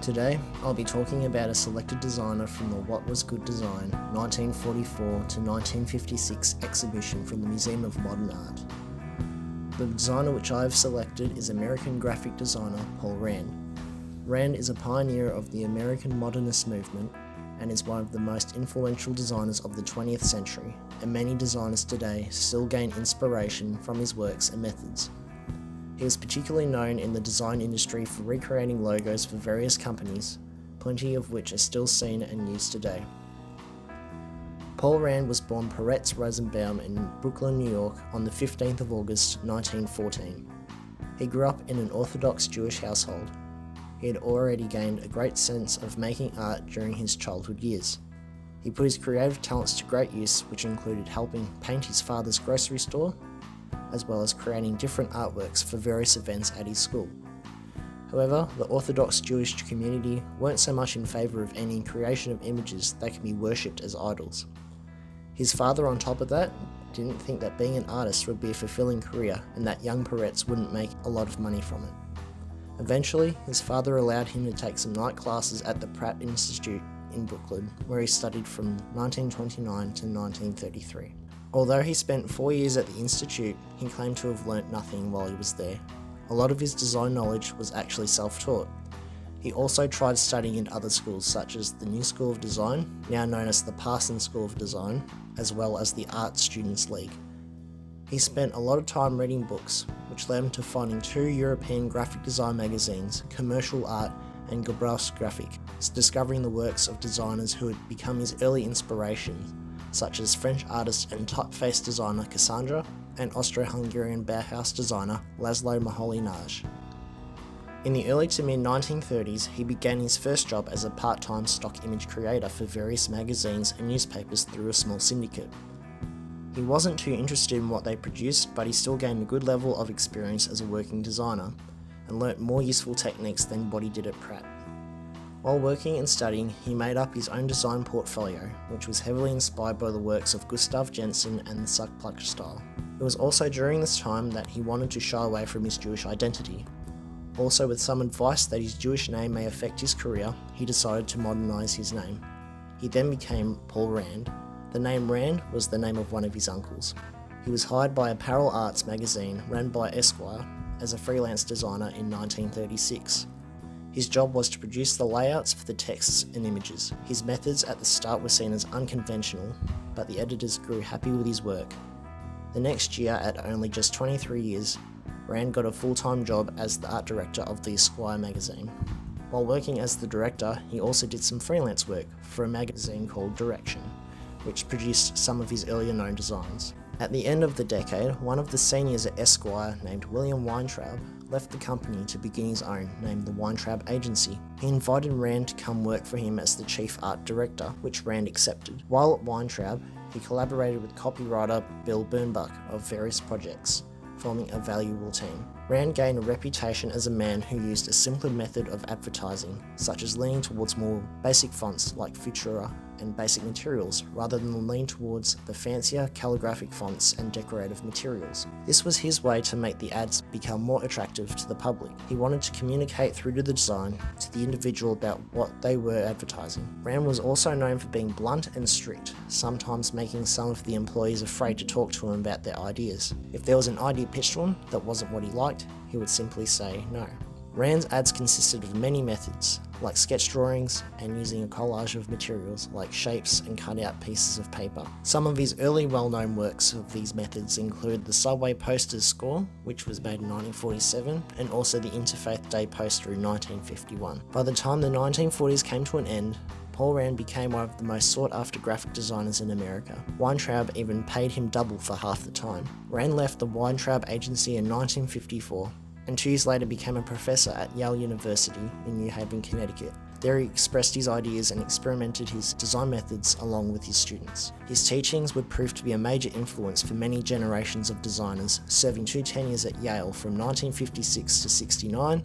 Today, I'll be talking about a selected designer from the What Was Good Design 1944 to 1956 exhibition from the Museum of Modern Art. The designer which I have selected is American graphic designer Paul Rand. Rand is a pioneer of the American modernist movement and is one of the most influential designers of the 20th century, and many designers today still gain inspiration from his works and methods. He is particularly known in the design industry for recreating logos for various companies, plenty of which are still seen and used today. Paul Rand was born Peretz Rosenbaum in Brooklyn, New York on the 15th of August 1914. He grew up in an Orthodox Jewish household. He had already gained a great sense of making art during his childhood years. He put his creative talents to great use, which included helping paint his father's grocery store, as well as creating different artworks for various events at his school. However, the Orthodox Jewish community weren't so much in favour of any creation of images that can be worshipped as idols. His father, on top of that, didn't think that being an artist would be a fulfilling career and that young Peretz wouldn't make a lot of money from it. Eventually, his father allowed him to take some night classes at the Pratt Institute in Brooklyn, where he studied from 1929 to 1933. Although he spent 4 years at the Institute, he claimed to have learnt nothing while he was there. A lot of his design knowledge was actually self-taught. He also tried studying in other schools such as the New School of Design, now known as the Parsons School of Design, as well as the Art Students League. He spent a lot of time reading books, which led him to finding 2 European graphic design magazines, Commercial Art and Gebrauchsgrafik, discovering the works of designers who had become his early inspirations, such as French artist and typeface designer Cassandra and Austro-Hungarian Bauhaus designer Laszlo Moholy-Nagy. In the early to mid-1930s, he began his first job as a part-time stock image creator for various magazines and newspapers through a small syndicate. He wasn't too interested in what they produced, but he still gained a good level of experience as a working designer and learnt more useful techniques than what he did at Pratt. While working and studying, he made up his own design portfolio, which was heavily inspired by the works of Gustav Jensen and the Sackblatt style. It was also during this time that he wanted to shy away from his Jewish identity. Also, with some advice that his Jewish name may affect his career, he decided to modernise his name. He then became Paul Rand. The name Rand was the name of one of his uncles. He was hired by Apparel Arts magazine, run by Esquire, as a freelance designer in 1936. His job was to produce the layouts for the texts and images. His methods at the start were seen as unconventional, but the editors grew happy with his work. The next year, at only just 23 years, Rand got a full-time job as the art director of the Esquire magazine. While working as the director, he also did some freelance work for a magazine called Direction, which produced some of his earlier known designs. At the end of the decade, one of the seniors at Esquire, named William Weintraub, left the company to begin his own, named the Weintraub Agency. He invited Rand to come work for him as the chief art director, which Rand accepted. While at Weintraub, he collaborated with copywriter Bill Bernbach of various projects, forming a valuable team. Rand gained a reputation as a man who used a simpler method of advertising, such as leaning towards more basic fonts like Futura and basic materials, rather than lean towards the fancier calligraphic fonts and decorative materials. This was his way to make the ads become more attractive to the public. He wanted to communicate through to the design to the individual about what they were advertising. Rand was also known for being blunt and strict, sometimes making some of the employees afraid to talk to him about their ideas. If there was an idea pitched to him that wasn't what he liked, he would simply say no. Rand's ads consisted of many methods, like sketch drawings and using a collage of materials like shapes and cut out pieces of paper. Some of his early well-known works of these methods include the Subway Posters score, which was made in 1947, and also the Interfaith Day poster in 1951. By the time the 1940s came to an end, Paul Rand became one of the most sought-after graphic designers in America. Weintraub even paid him double for half the time. Rand left the Weintraub Agency in 1954, and 2 years later became a professor at Yale University in New Haven, Connecticut. There he expressed his ideas and experimented his design methods along with his students. His teachings would prove to be a major influence for many generations of designers, serving 2 tenures at Yale from 1956 to 69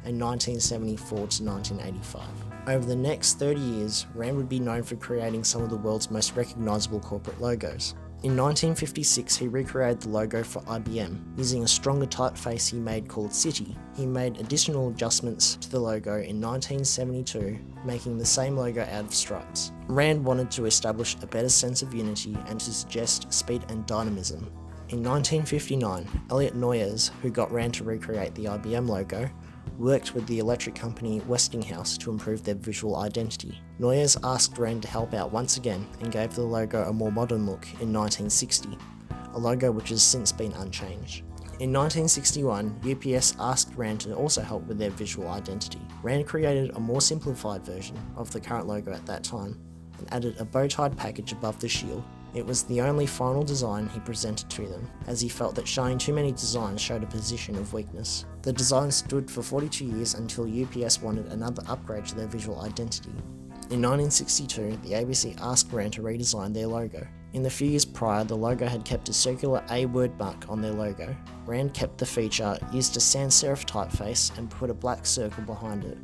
and 1974 to 1985. Over the next 30 years, Rand would be known for creating some of the world's most recognisable corporate logos. In 1956, he recreated the logo for IBM. Using a stronger typeface he made called City, he made additional adjustments to the logo in 1972, making the same logo out of stripes. Rand wanted to establish a better sense of unity and to suggest speed and dynamism. In 1959, Elliot Noyes, who got Rand to recreate the IBM logo, worked with the electric company Westinghouse to improve their visual identity. Noyes asked Rand to help out once again and gave the logo a more modern look in 1960, a logo which has since been unchanged. In 1961, UPS asked Rand to also help with their visual identity. Rand created a more simplified version of the current logo at that time and added a bow-tied package above the shield. It was the only final design he presented to them, as he felt that showing too many designs showed a position of weakness. The design stood for 42 years until UPS wanted another upgrade to their visual identity. In 1962, the ABC asked Rand to redesign their logo. In the few years prior, the logo had kept a circular A word mark on their logo. Rand kept the feature, used a sans serif typeface, and put a black circle behind it.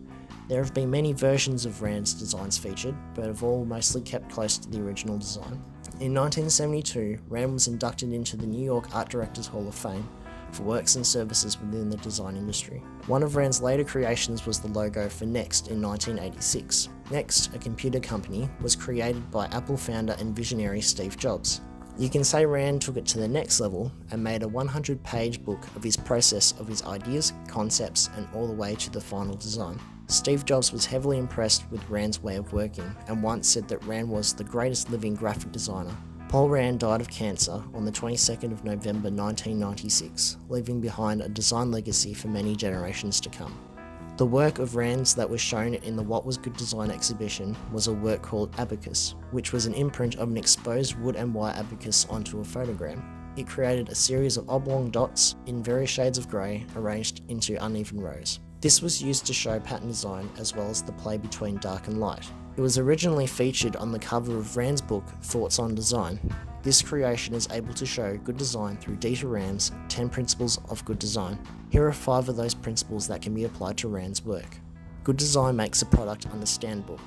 There have been many versions of Rand's designs featured, but have all mostly kept close to the original design. In 1972, Rand was inducted into the New York Art Directors Hall of Fame for works and services within the design industry. One of Rand's later creations was the logo for Next in 1986. Next, a computer company, was created by Apple founder and visionary Steve Jobs. You can say Rand took it to the next level and made a 100-page book of his process of his ideas, concepts, and all the way to the final design. Steve Jobs was heavily impressed with Rand's way of working and once said that Rand was the greatest living graphic designer. Paul Rand died of cancer on the 22nd of November 1996, leaving behind a design legacy for many generations to come. The work of Rand's that was shown in the What Was Good Design exhibition was a work called Abacus, which was an imprint of an exposed wood and wire abacus onto a photogram. It created a series of oblong dots in various shades of grey arranged into uneven rows. This was used to show pattern design as well as the play between dark and light. It was originally featured on the cover of Rand's book, Thoughts on Design. This creation is able to show good design through Dieter Rams' 10 Principles of Good Design. Here are 5 of those principles that can be applied to Rand's work. Good design makes a product understandable.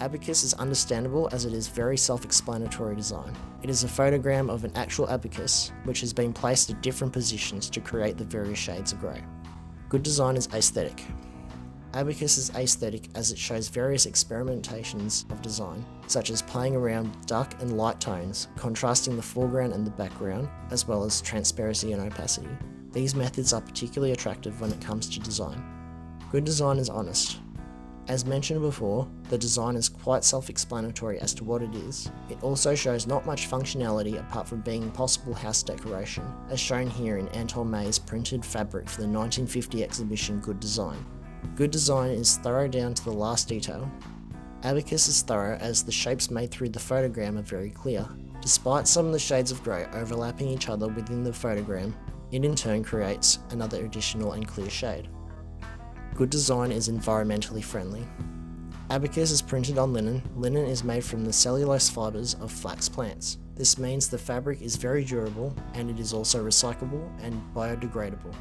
Abacus is understandable as it is very self-explanatory design. It is a photogram of an actual abacus, which has been placed at different positions to create the various shades of grey. Good design is aesthetic. Abacus is aesthetic as it shows various experimentations of design, such as playing around with dark and light tones, contrasting the foreground and the background, as well as transparency and opacity. These methods are particularly attractive when it comes to design. Good design is honest. As mentioned before, the design is quite self-explanatory as to what it is. It also shows not much functionality apart from being possible house decoration, as shown here in Anton May's printed fabric for the 1950 exhibition Good Design. Good design is thorough down to the last detail. Abacus is thorough as the shapes made through the photogram are very clear. Despite some of the shades of grey overlapping each other within the photogram, it in turn creates another additional and clear shade. Good design is environmentally friendly. Abacus is printed on linen. Linen is made from the cellulose fibres of flax plants. This means the fabric is very durable and it is also recyclable and biodegradable.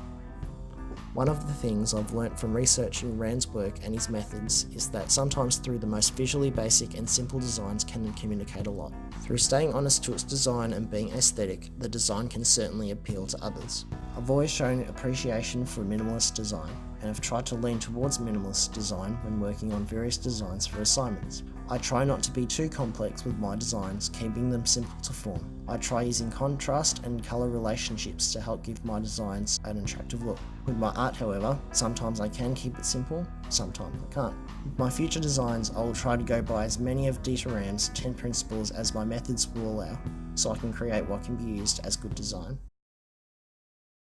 One of the things I've learnt from researching Rand's work and his methods is that sometimes through the most visually basic and simple designs can communicate a lot. Through staying honest to its design and being aesthetic, the design can certainly appeal to others. I've always shown appreciation for minimalist design, and have tried to lean towards minimalist design when working on various designs for assignments. I try not to be too complex with my designs, keeping them simple to form. I try using contrast and colour relationships to help give my designs an attractive look. With my art, however, sometimes I can keep it simple, sometimes I can't. With my future designs, I will try to go by as many of Dieter Rams' 10 principles as my methods will allow, so I can create what can be used as good design.